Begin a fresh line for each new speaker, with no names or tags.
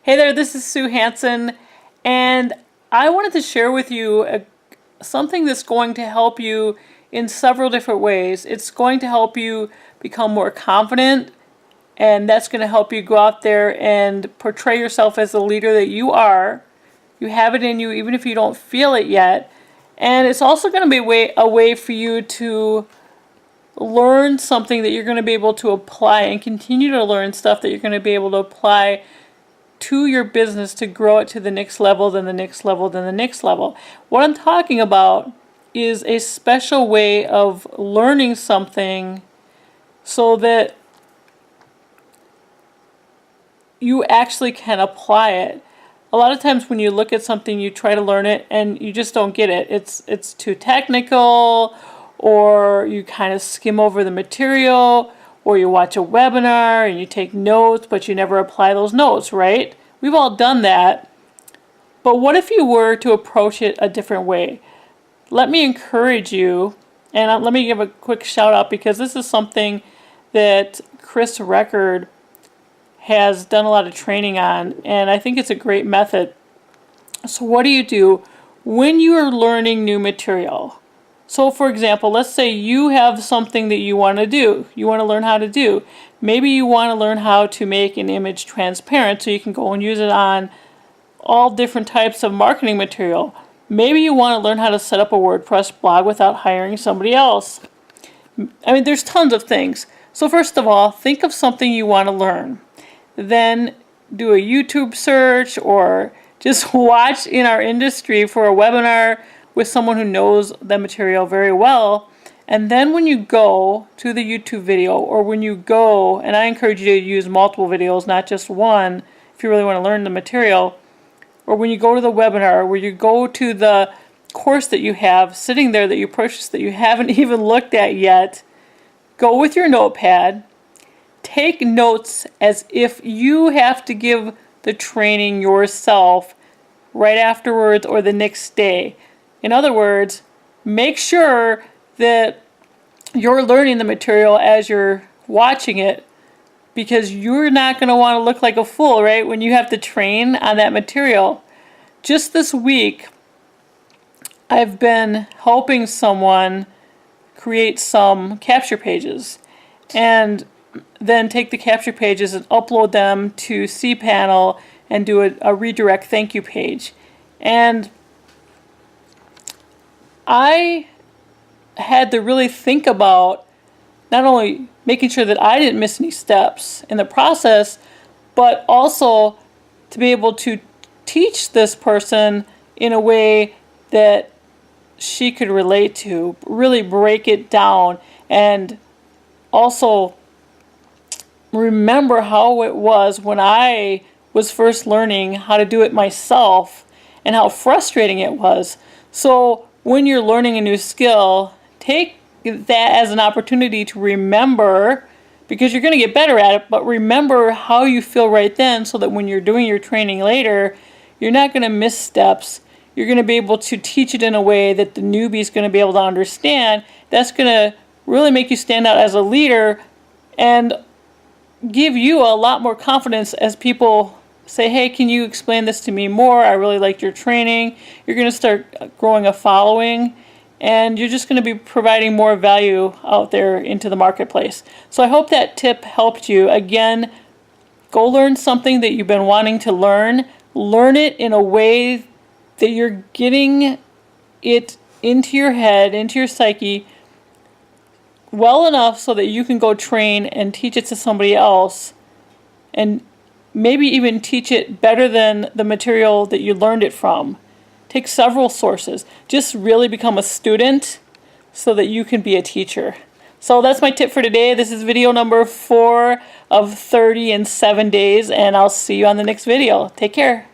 Hey there, this is Sue Hansen, and I wanted to share with you something that's going to help you in several different ways. It's going to help you become more confident, and that's going to help you go out there and portray yourself as the leader that you are. You have it in you even if you don't feel it yet. And it's also going to be a way for you to learn something that you're going to be able to apply and continue to learn stuff that you're going to be able to apply to your business to grow it to the next level, then the next level, then the next level. What I'm talking about is a special way of learning something so that you actually can apply it. A lot of times when you look at something, you try to learn it and you just don't get it. It's too technical, or you kind of skim over the material, or you watch a webinar and you take notes, but you never apply those notes, right? We've all done that. But what if you were to approach it a different way? Let me encourage you, and let me give a quick shout out because this is something that Chris Record has done a lot of training on, and I think it's a great method. So what do you do when you are learning new material? So for example, let's say you have something that you want to do. You want to learn how to do. Maybe you want to learn how to make an image transparent so you can go and use it on all different types of marketing material. Maybe you want to learn how to set up a WordPress blog without hiring somebody else. I mean, there's tons of things. So first of all, think of something you want to learn. Then do a YouTube search or just watch in our industry for a webinar with someone who knows the material very well. And then when you go to the YouTube video, or when you go, and I encourage you to use multiple videos, not just one, if you really want to learn the material, or when you go to the webinar, where you go to the course that you have sitting there that you purchased that you haven't even looked at yet, go with your notepad. Take notes as if you have to give the training yourself right afterwards or the next day. In other words, make sure that you're learning the material as you're watching it, because you're not going to want to look like a fool, right, when you have to train on that material. Just this week, I've been helping someone create some capture pages, and then take the capture pages and upload them to cPanel and do a redirect thank you page. And I had to really think about not only making sure that I didn't miss any steps in the process, but also to be able to teach this person in a way that she could relate to, really break it down, and also remember how it was when I was first learning how to do it myself and how frustrating it was. So when you're learning a new skill, take that as an opportunity to remember, because you're going to get better at it, but remember how you feel right then, so that when you're doing your training later, you're not going to miss steps. You're going to be able to teach it in a way that the newbie is going to be able to understand. That's going to really make you stand out as a leader and give you a lot more confidence as people say, hey, can you explain this to me more? I really liked your training. You're going to start growing a following, and you're just going to be providing more value out there into the marketplace. So I hope that tip helped you. Again, go learn something that you've been wanting to learn. Learn it in a way that you're getting it into your head, into your psyche, well enough so that you can go train and teach it to somebody else, and maybe even teach it better than the material that you learned it from. Take several sources. Just really become a student so that you can be a teacher. So that's my tip for today. This is video number 4 of 30 in 7 days, and I'll see you on the next video. Take care.